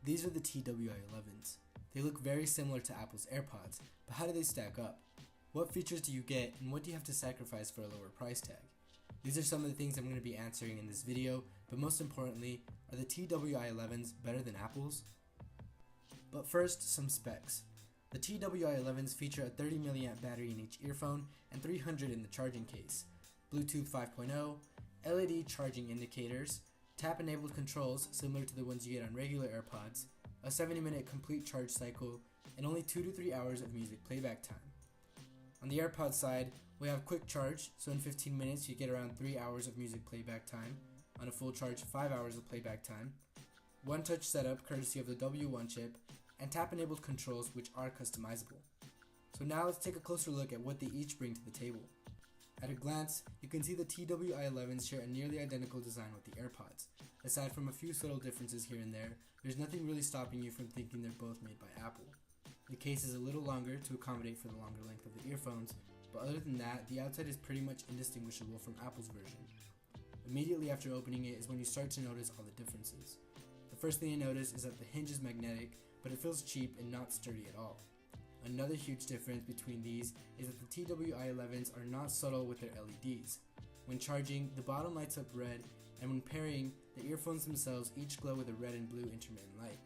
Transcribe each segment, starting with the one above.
These are the TWI11s. They look very similar to Apple's AirPods, but how do they stack up? What features do you get, and what do you have to sacrifice for a lower price tag? These are some of the things I'm going to be answering in this video, but most importantly, are the TWI11s better than Apple's? But first, some specs. The TWI11s feature a 30 mAh battery in each earphone and 300 in the charging case, Bluetooth 5.0, LED charging indicators, tap-enabled controls similar to the ones you get on regular AirPods, a 70-minute complete charge cycle, and only 2 to 3 hours of music playback time. On the AirPods side, we have quick charge, so in 15 minutes you get around 3 hours of music playback time, on a full charge 5 hours of playback time, one-touch setup courtesy of the W1 chip, and tap-enabled controls which are customizable. So now let's take a closer look at what they each bring to the table. At a glance, you can see the TWI11s share a nearly identical design with the AirPods. Aside from a few subtle differences here and there, there's nothing really stopping you from thinking they're both made by Apple. The case is a little longer to accommodate for the longer length of the earphones, but other than that, the outside is pretty much indistinguishable from Apple's version. Immediately after opening it is when you start to notice all the differences. The first thing you notice is that the hinge is magnetic, but it feels cheap and not sturdy at all. Another huge difference between these is that the TWI11s are not subtle with their LEDs. When charging, the bottom lights up red, and when pairing, the earphones themselves each glow with a red and blue intermittent light.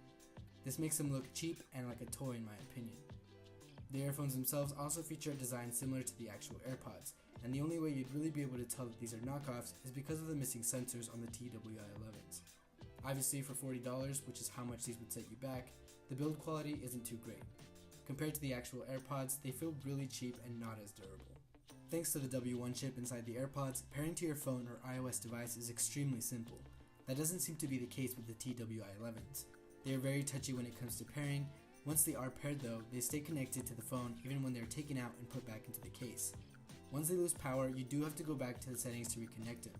This makes them look cheap and like a toy in my opinion. The earphones themselves also feature a design similar to the actual AirPods, and the only way you'd really be able to tell that these are knockoffs is because of the missing sensors on the TWI11s. Obviously for $40, which is how much these would set you back, the build quality isn't too great. Compared to the actual AirPods, they feel really cheap and not as durable. Thanks to the W1 chip inside the AirPods, pairing to your phone or iOS device is extremely simple. That doesn't seem to be the case with the TWI11s. They are very touchy when it comes to pairing. Once they are paired though, they stay connected to the phone even when they are taken out and put back into the case. Once they lose power, you do have to go back to the settings to reconnect them.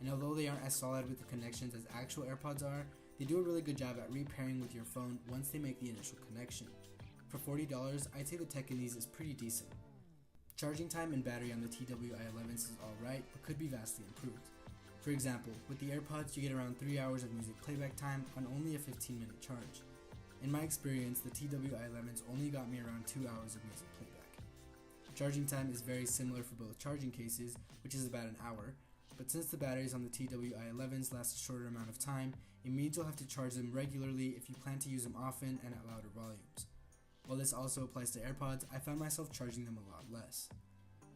And although they aren't as solid with the connections as actual AirPods are, they do a really good job at repairing with your phone once they make the initial connection. For $40, I'd say the tech in these is pretty decent. Charging time and battery on the TWI11s is alright, but could be vastly improved. For example, with the AirPods you get around 3 hours of music playback time on only a 15-minute charge. In my experience, the TWI11s only got me around 2 hours of music playback. Charging time is very similar for both charging cases, which is about an hour, but since the batteries on the TWI11s last a shorter amount of time, it means you'll have to charge them regularly if you plan to use them often and at louder volumes. While this also applies to AirPods, I found myself charging them a lot less.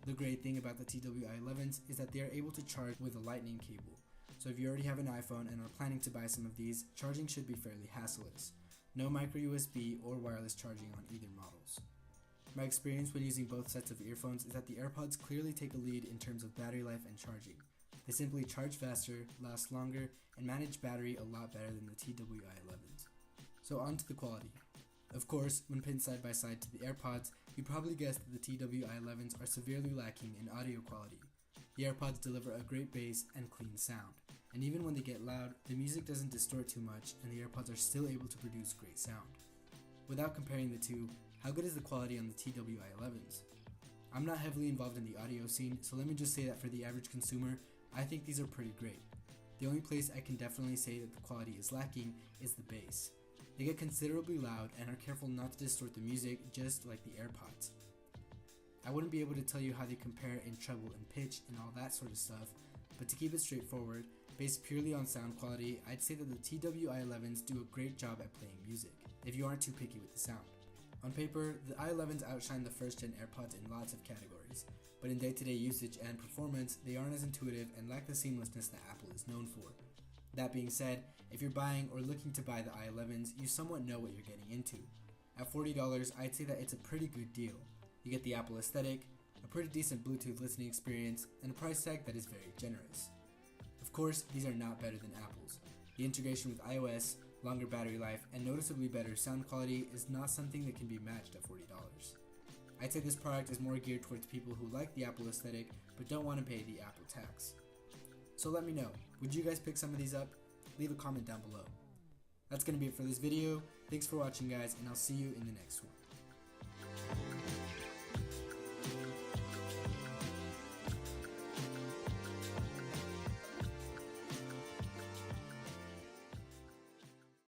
The great thing about the TWI11s is that they are able to charge with a lightning cable, so if you already have an iPhone and are planning to buy some of these, charging should be fairly hassleless. No micro USB or wireless charging on either models. My experience when using both sets of earphones is that the AirPods clearly take a lead in terms of battery life and charging. They simply charge faster, last longer, and manage battery a lot better than the TWI11s. So on to the quality. Of course, when pinned side by side to the AirPods, you probably guessed that the TWI11s are severely lacking in audio quality. The AirPods deliver a great bass and clean sound, and even when they get loud, the music doesn't distort too much and the AirPods are still able to produce great sound. Without comparing the two, how good is the quality on the TWI11s? I'm not heavily involved in the audio scene, so let me just say that for the average consumer, I think these are pretty great. The only place I can definitely say that the quality is lacking is the bass. They get considerably loud and are careful not to distort the music just like the AirPods. I wouldn't be able to tell you how they compare in treble and pitch and all that sort of stuff, but to keep it straightforward, based purely on sound quality, I'd say that the TWI11s do a great job at playing music, if you aren't too picky with the sound. On paper, the i11s outshine the first-gen AirPods in lots of categories, but in day-to-day usage and performance, they aren't as intuitive and lack the seamlessness that Apple is known for. That being said, if you're buying or looking to buy the i11s, you somewhat know what you're getting into. At $40, I'd say that it's a pretty good deal. You get the Apple aesthetic, a pretty decent Bluetooth listening experience, and a price tag that is very generous. Of course, these are not better than Apple's. The integration with iOS, longer battery life, and noticeably better sound quality is not something that can be matched at $40. I'd say this product is more geared towards people who like the Apple aesthetic but don't want to pay the Apple tax. So let me know, would you guys pick some of these up? Leave a comment down below. That's going to be it for this video. Thanks for watching guys, and I'll see you in the next one.